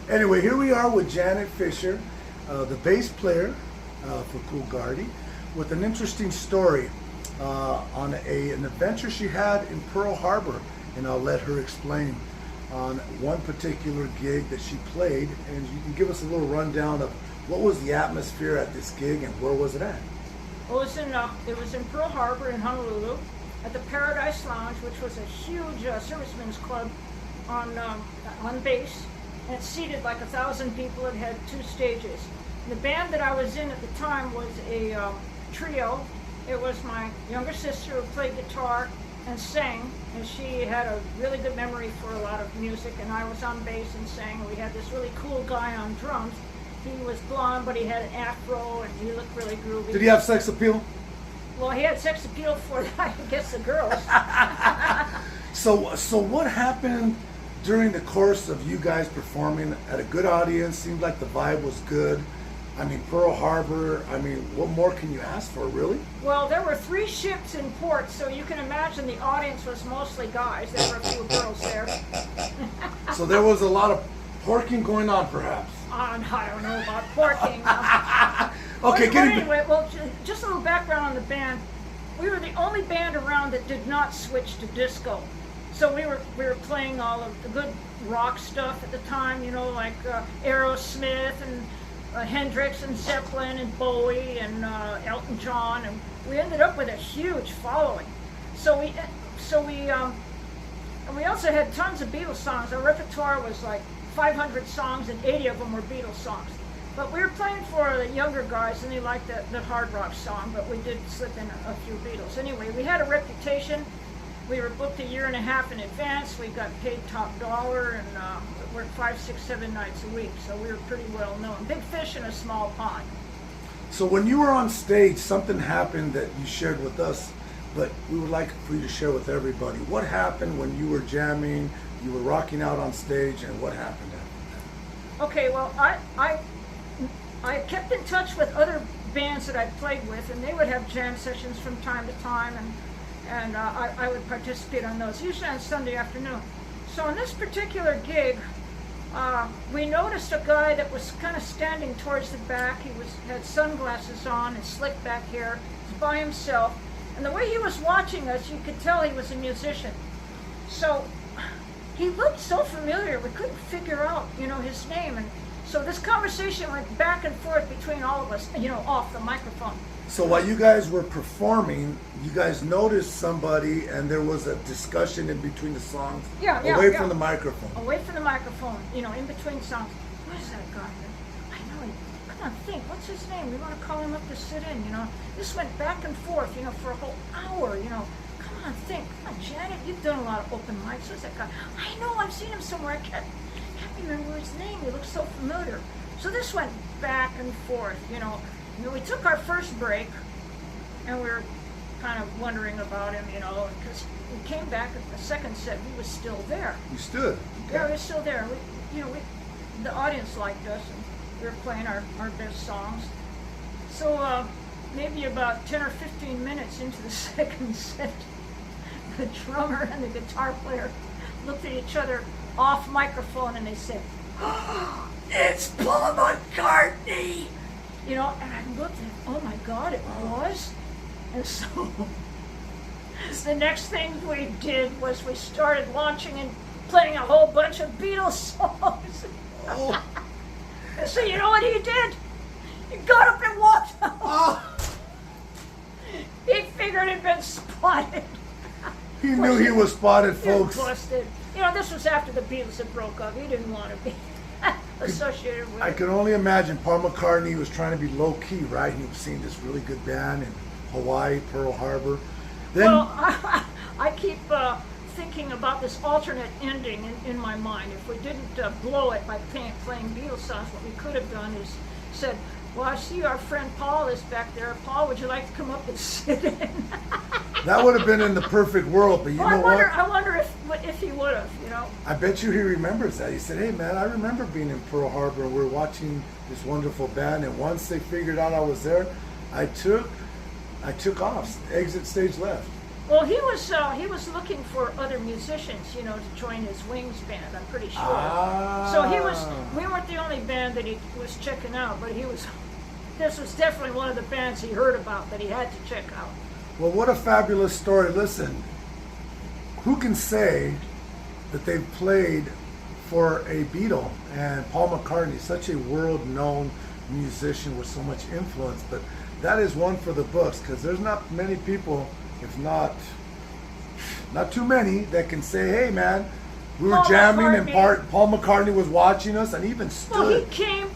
Anyway, here we are with Janet Fischer, the bass player for Kulgardy, with an interesting story on an adventure she had in Pearl Harbor, and I'll let her explain on one particular gig that she played, and you can give us a little rundown of what was the atmosphere at this gig and where was it at? Well, it was in Pearl Harbor in Honolulu at the Paradise Lounge, which was a huge servicemen's club on base, and it seated like 1,000 people. It had 2 stages. And the band that I was in at the time was a trio. It was my younger sister who played guitar and sang, and she had a really good memory for a lot of music, and I was on bass and sang. We had this really cool guy on drums. He was blonde, but he had an afro, and he looked really groovy. Did he have sex appeal? Well, he had sex appeal for, I guess, the girls. So what happened during the course of you guys performing at a good audience? Seemed like the vibe was good. I mean, Pearl Harbor, I mean, what more can you ask for, really? Well, there were 3 ships in port, so you can imagine the audience was mostly guys. There were a few girls there. So there was a lot of porking going on, perhaps? I don't know about porking. Okay, but anyway, well, just a little background on the band. We were the only band around that did not switch to disco. So we were playing all of the good rock stuff at the time, you know, like Aerosmith and Hendrix and Zeppelin and Bowie and Elton John, and we ended up with a huge following. And we also had tons of Beatles songs. Our repertoire was like 500 songs, and 80 of them were Beatles songs. But we were playing for the younger guys, and they liked the hard rock song, but we did slip in a few Beatles. Anyway, we had a reputation. We were booked a year and a half in advance. We got paid top dollar, and worked 5, 6, 7 nights a week, so we were pretty well known. Big fish in a small pond. So when you were on stage, something happened that you shared with us, but we would like for you to share with everybody. What happened when you were jamming, you were rocking out on stage, and what happened after that? Okay, well, I kept in touch with other bands that I played with, and they would have jam sessions from time to time, and I would participate on those, usually on Sunday afternoon. So on this particular gig, we noticed a guy that was kind of standing towards the back. He had sunglasses on and slick back hair. He was by himself, and the way he was watching us, you could tell he was a musician. So he looked so familiar, we couldn't figure out, you know, his name. And so this conversation went back and forth between all of us, you know, off the microphone. So while you guys were performing, you guys noticed somebody, and there was a discussion in between the songs, away from the microphone. Away from the microphone, you know, in between songs. What is that guy? I know, come on, think, what's his name? We want to call him up to sit in, you know. This went back and forth, you know, for a whole hour, you know. Come on, think. Come on, Janet, you've done a lot of open mics. Who's that guy? I know, I've seen him somewhere. I can't remember his name. He looks so familiar. So this went back and forth, you know. And then we took our first break, and we were kind of wondering about him, you know, because we came back at the second set, he was still there. You stood? Okay. Yeah, he was still there. The audience liked us, and we were playing our best songs. So maybe about 10 or 15 minutes into the second set, the drummer and the guitar player looked at each other off microphone, and they said, "Oh, it's Paul McCartney!" You know, and I looked and, oh my God, it was. And so the next thing we did was we started launching and playing a whole bunch of Beatles songs. Oh. And so you know what he did? He got up and walked out. Oh. He figured he'd been spotted. He knew he was spotted, He was folks. busted. You know, this was after the Beatles had broke up. He didn't want to be associated with I it. can only imagine Paul McCartney was trying to be low-key, right? He was seeing this really good band in Hawaii, Pearl Harbor. Then, Well, I keep thinking about this alternate ending in my mind. If we didn't blow it by playing Beatles songs, what we could have done is said, well, I see our friend Paul is back there. Paul, would you like to come up and sit in? that would have been in the perfect world, but you know what? I wonder if he would have, you know. I bet you he remembers that. He said, hey man, I remember being in Pearl Harbor and we were watching this wonderful band, and once they figured out I was there, I took off, exit stage left. Well, he was looking for other musicians, you know, to join his Wings band. I'm pretty sure. Ah. So we weren't the only band that he was checking out, but this was definitely one of the bands he heard about that he had to check out. Well, what a fabulous story. Listen, who can say that they've played for a Beatle and Paul McCartney, such a world-known musician with so much influence, but that is one for the books, because there's not many people, if not too many, that can say, hey man, we were Paul jamming and McCartney. Paul McCartney was watching us and even stood. Well, he came